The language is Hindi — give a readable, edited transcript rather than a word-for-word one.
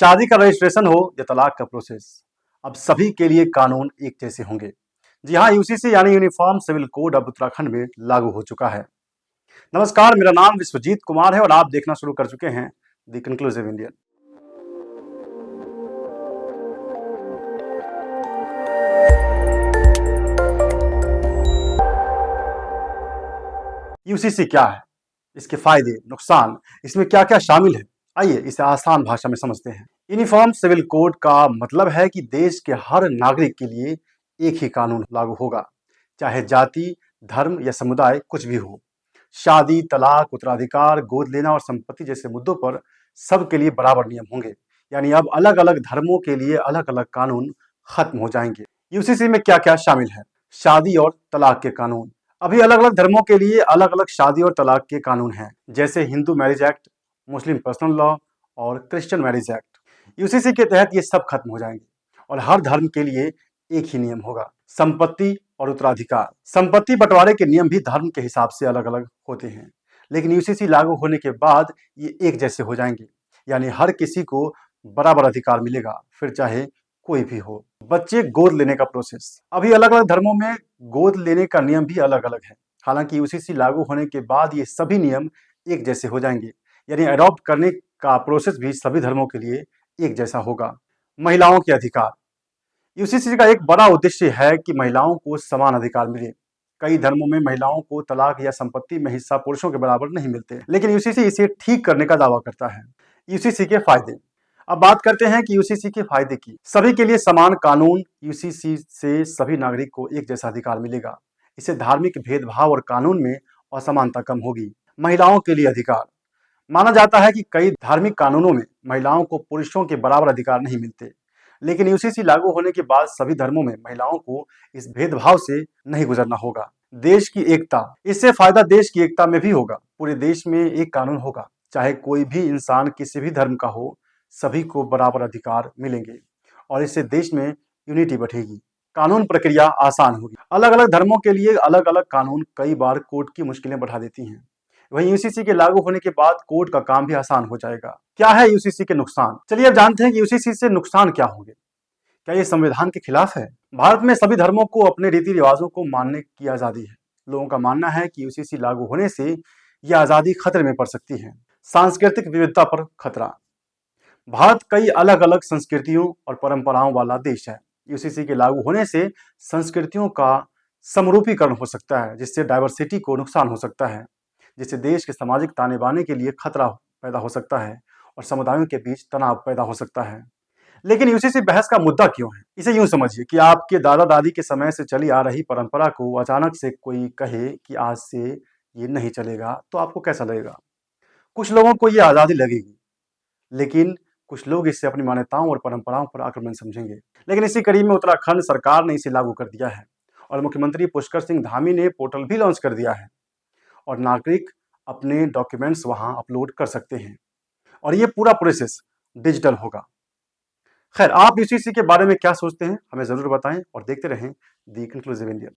शादी का रजिस्ट्रेशन हो या तलाक का प्रोसेस, अब सभी के लिए कानून एक जैसे होंगे। जी हाँ, यूसीसी यानी यूनिफॉर्म सिविल कोड अब उत्तराखंड में लागू हो चुका है। नमस्कार, मेरा नाम विश्वजीत कुमार है और आप देखना शुरू कर चुके हैं द कंक्लूसिव इंडियन। यूसीसी क्या है, इसके फायदे, नुकसान, इसमें क्या क्या शामिल है, आइए इसे आसान भाषा में समझते हैं। यूनिफॉर्म सिविल कोड का मतलब है कि देश के हर नागरिक के लिए एक ही कानून लागू होगा, चाहे जाति, धर्म या समुदाय कुछ भी हो। शादी, तलाक, उत्तराधिकार, गोद लेना और संपत्ति जैसे मुद्दों पर सबके लिए बराबर नियम होंगे। यानी अब अलग अलग धर्मों के लिए अलग अलग कानून खत्म हो जाएंगे। यूसीसी में क्या क्या शामिल है? शादी और तलाक के कानून। अभी अलग अलग धर्मों के लिए अलग अलग शादी और तलाक के कानून हैं, जैसे हिंदू मैरिज एक्ट, मुस्लिम पर्सनल लॉ और क्रिश्चियन मैरिज एक्ट। यूसीसी के तहत ये सब खत्म हो जाएंगे और हर धर्म के लिए एक ही नियम होगा। संपत्ति और उत्तराधिकार। संपत्ति बंटवारे के नियम भी धर्म के हिसाब से अलग अलग होते हैं, लेकिन यूसीसी लागू होने के बाद ये एक जैसे हो जाएंगे। यानी हर किसी को बराबर अधिकार मिलेगा, फिर चाहे कोई भी हो। बच्चे गोद लेने का प्रोसेस। अभी अलग अलग धर्मों में गोद लेने का नियम भी अलग अलग है। हालांकि यूसीसी लागू होने के बाद ये सभी नियम एक जैसे हो जाएंगे। यानी अडॉप्ट करने का प्रोसेस भी सभी धर्मों के लिए एक जैसा होगा। महिलाओं के अधिकार। यूसीसी का एक बड़ा उद्देश्य है कि महिलाओं को समान अधिकार मिले। कई धर्मों में महिलाओं को तलाक या संपत्ति में हिस्सा पुरुषों के बराबर नहीं मिलते, लेकिन यूसीसी इसे ठीक करने का दावा करता है। यूसीसी के फायदे। अब बात करते हैं कि यूसीसी के फायदे की। सभी के लिए समान कानून। यूसीसी से सभी नागरिक को एक जैसा अधिकार मिलेगा। इससे धार्मिक भेदभाव और कानून में असमानता कम होगी। महिलाओं के लिए अधिकार। माना जाता है कि कई धार्मिक कानूनों में महिलाओं को पुरुषों के बराबर अधिकार नहीं मिलते, लेकिन यूसीसी लागू होने के बाद सभी धर्मों में महिलाओं को इस भेदभाव से नहीं गुजरना होगा। देश की एकता। इससे फायदा देश की एकता में भी होगा। पूरे देश में एक कानून होगा, चाहे कोई भी इंसान किसी भी धर्म का हो, सभी को बराबर अधिकार मिलेंगे और इससे देश में यूनिटी बढ़ेगी। कानून प्रक्रिया आसान होगी। अलग अलग धर्मों के लिए अलग अलग कानून कई बार कोर्ट की मुश्किलें बढ़ा देती हैं। वहीं यूसीसी के लागू होने के बाद कोर्ट का काम भी आसान हो जाएगा। क्या है यूसीसी के नुकसान? चलिए अब जानते हैं कि यूसीसी से नुकसान क्या होंगे। क्या ये संविधान के खिलाफ है? भारत में सभी धर्मों को अपने रीति रिवाजों को मानने की आजादी है। लोगों का मानना है कि यूसीसी लागू होने से यह आजादी खतरे में पड़ सकती है। सांस्कृतिक विविधता पर खतरा। भारत कई अलग अलग संस्कृतियों और परंपराओं वाला देश है। यूसीसी के लागू होने से संस्कृतियों का समरूपीकरण हो सकता है, जिससे डाइवर्सिटी को नुकसान हो सकता है, जिससे देश के सामाजिक ताने बाने के लिए खतरा पैदा हो सकता है और समुदायों के बीच तनाव पैदा हो सकता है। लेकिन यूसीसी बहस का मुद्दा क्यों है? इसे यूं समझिए कि आपके दादा दादी के समय से चली आ रही परंपरा को अचानक से कोई कहे कि आज से ये नहीं चलेगा, तो आपको कैसा लगेगा? कुछ लोगों को ये आजादी लगेगी, लेकिन कुछ लोग इससे अपनी मान्यताओं और परंपराओं पर आक्रमण समझेंगे। लेकिन इसी कड़ी में उत्तराखंड सरकार ने इसे लागू कर दिया है और मुख्यमंत्री पुष्कर सिंह धामी ने पोर्टल भी लॉन्च कर दिया है और नागरिक अपने डॉक्यूमेंट्स वहां अपलोड कर सकते हैं और ये पूरा प्रोसेस डिजिटल होगा। खैर, आप यूसीसी के बारे में क्या सोचते हैं, हमें जरूर बताएं और देखते रहें दी कंक्लूसिव इंडियन।